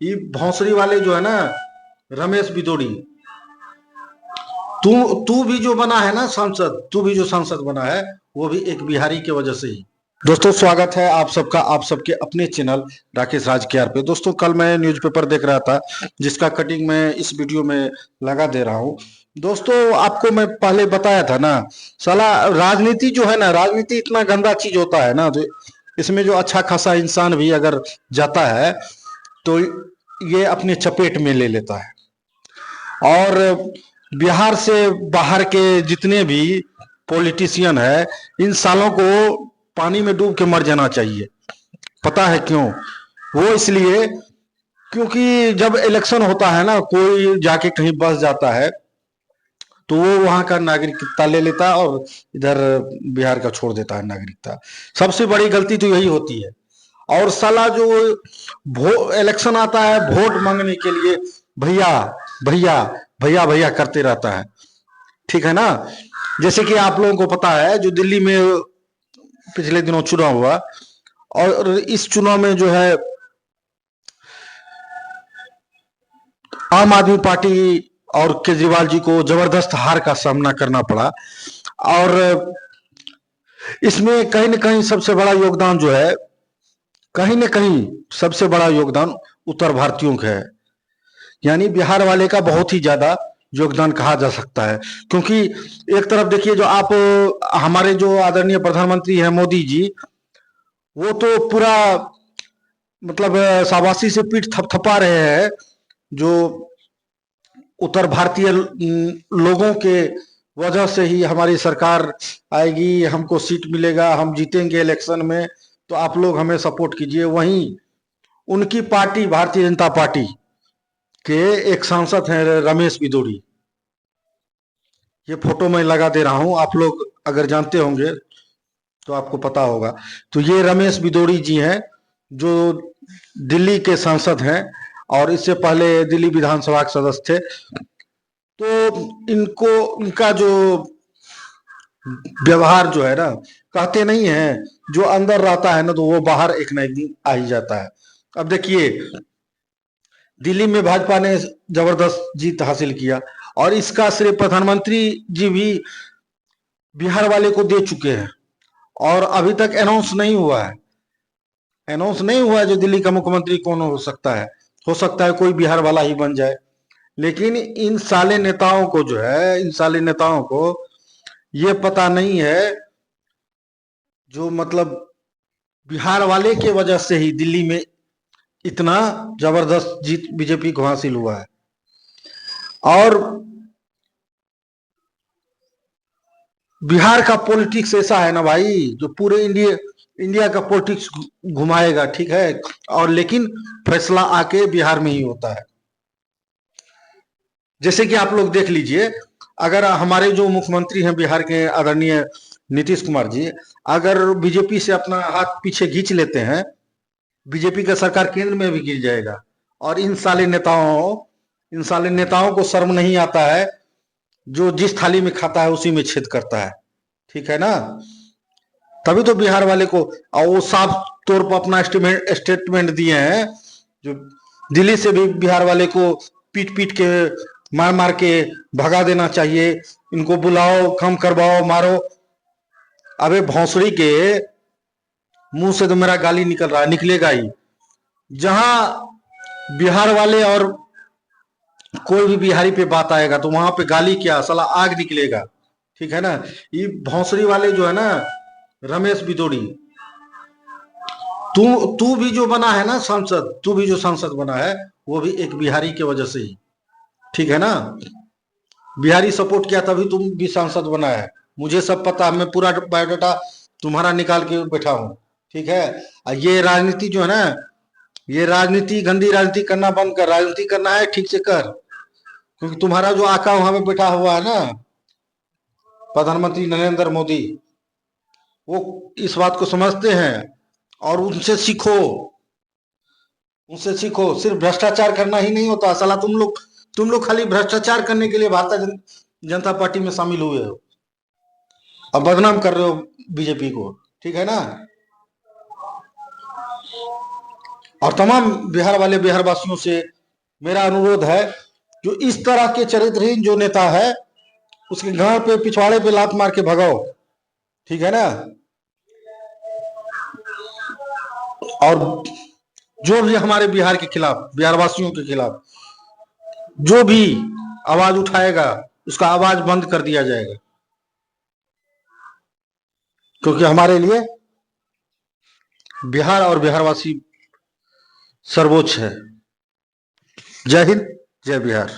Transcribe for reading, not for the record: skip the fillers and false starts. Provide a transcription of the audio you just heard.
ये भौसरी वाले जो है ना, रमेश बिदोड़ी, तू तू भी जो बना है ना सांसद, तू भी जो सांसद बना है, वो भी एक बिहारी की वजह से ही। दोस्तों, स्वागत है आप सबका आप सबके अपने चैनल राकेश राज केआर पे। दोस्तों, कल मैं न्यूज़पेपर देख रहा था, जिसका कटिंग मैं इस वीडियो में लगा दे रहा हूँ। दोस्तों, आपको मैं पहले बताया था ना, साला राजनीति जो है ना, राजनीति इतना गंदा चीज होता है ना, तो इसमें जो अच्छा खासा इंसान भी अगर जाता है तो ये अपने चपेट में ले लेता है। और बिहार से बाहर के जितने भी पॉलिटिशियन है, इन सालों को पानी में डूब के मर जाना चाहिए। पता है क्यों? वो इसलिए क्योंकि जब इलेक्शन होता है ना, कोई जाके कहीं बस जाता है तो वो वहां का नागरिकता ले लेता है और इधर बिहार का छोड़ देता है नागरिकता। सबसे बड़ी गलती तो यही होती है। और साला जो इलेक्शन आता है वोट मांगने के लिए, भैया भैया भैया भैया करते रहता है। ठीक है ना? जैसे कि आप लोगों को पता है, जो दिल्ली में पिछले दिनों चुनाव हुआ, और इस चुनाव में जो है आम आदमी पार्टी और केजरीवाल जी को जबरदस्त हार का सामना करना पड़ा। और इसमें कहीं ना कहीं सबसे बड़ा योगदान जो है, कहीं ना कहीं सबसे बड़ा योगदान उत्तर भारतीयों का है। यानी बिहार वाले का बहुत ही ज्यादा योगदान कहा जा सकता है। क्योंकि एक तरफ देखिए, जो आप हमारे जो आदरणीय प्रधानमंत्री हैं मोदी जी, वो तो पूरा मतलब शाबाशी से पीठ थपथपा रहे हैं। जो उत्तर भारतीय लोगों के वजह से ही हमारी सरकार आएगी, हमको सीट मिलेगा, हम जीतेंगे इलेक्शन में, तो आप लोग हमें सपोर्ट कीजिए। वहीं उनकी पार्टी भारतीय जनता पार्टी के एक सांसद हैं रमेश बिदोड़ी, ये फोटो मैं लगा दे रहा हूं, आप लोग अगर जानते होंगे तो आपको पता होगा। तो ये रमेश बिदोड़ी जी हैं, जो दिल्ली के सांसद हैं और इससे पहले दिल्ली विधानसभा के सदस्य थे। तो इनको, इनका जो व्यवहार जो है ना, कहते नहीं है जो अंदर रहता है ना, तो वो बाहर एक ना एक दिन आ ही जाता है। अब देखिए, दिल्ली में भाजपा ने जबरदस्त जीत हासिल किया, और इसका श्रेय प्रधानमंत्री जी भी बिहार वाले को दे चुके हैं। और अभी तक अनाउंस नहीं हुआ है, अनाउंस नहीं हुआ है जो दिल्ली का मुख्यमंत्री कौन हो सकता है। हो सकता है कोई बिहार वाला ही बन जाए। लेकिन इन साले नेताओं को जो है, इन साले नेताओं को ये पता नहीं है, जो मतलब बिहार वाले के वजह से ही दिल्ली में इतना जबरदस्त जीत बीजेपी को हासिल हुआ है। और बिहार का पॉलिटिक्स ऐसा है ना भाई, जो पूरे इंडिया इंडिया का पॉलिटिक्स घुमाएगा। ठीक है? और लेकिन फैसला आके बिहार में ही होता है। जैसे कि आप लोग देख लीजिए, अगर हमारे जो मुख्यमंत्री हैं बिहार के आदरणीय नीतीश कुमार जी, अगर बीजेपी से अपना हाथ पीछे खींच लेते हैं, बीजेपी का सरकार केंद्र में भी गिर जाएगा। और इन साले नेताओं को शर्म नहीं आता है, जो जिस थाली में खाता है उसी में छेद करता है। ठीक है ना? तभी तो बिहार वाले को, और वो साफ तौर पर अपना स्टेटमेंट दिए हैं, जो दिल्ली से भी बिहार वाले को पीट पीट के, मार मार के भगा देना चाहिए, इनको बुलाओ, कम करवाओ, मारो। अबे भौंसड़ी के मुंह से तो मेरा गाली निकल रहा है, निकलेगा ही। जहां बिहार वाले और कोई भी बिहारी पे बात आएगा तो वहां पे गाली क्या, साला आग निकलेगा। ठीक है ना? ये भौंसड़ी वाले जो है ना, रमेश बिदोड़ी, तू तू भी जो बना है ना सांसद, तू भी जो सांसद बना है, वो भी एक बिहारी के वजह से ही। ठीक है ना? बिहारी सपोर्ट किया तभी तुम भी सांसद बना है। मुझे सब पता है, मैं पूरा बायोडाटा तुम्हारा निकाल के बैठा हूं। ठीक है? ये राजनीति जो है ना, ये राजनीति, गंदी राजनीति करना बंद कर। राजनीति करना है ठीक से कर, क्योंकि तुम्हारा जो आका वहां पे बैठा हुआ है ना, प्रधानमंत्री नरेंद्र मोदी, वो इस बात को समझते हैं। और उनसे सीखो। सिर्फ भ्रष्टाचार करना ही नहीं होता साला। तुम लोग खाली भ्रष्टाचार करने के लिए भारतीय जनता पार्टी में शामिल हुए हो, अब बदनाम कर रहे हो बीजेपी को। ठीक है ना? और तमाम बिहार वाले बिहार वासियों से मेरा अनुरोध है, जो इस तरह के चरित्रहीन जो नेता है उसके गांव पे पिछवाड़े पे लात मार के भगाओ, ठीक है ना। और जो भी हमारे बिहार के खिलाफ, बिहार वासियों के खिलाफ जो भी आवाज उठाएगा उसका आवाज बंद कर दिया जाएगा, क्योंकि हमारे लिए बिहार और बिहारवासी सर्वोच्च है। जय हिंद, जय बिहार।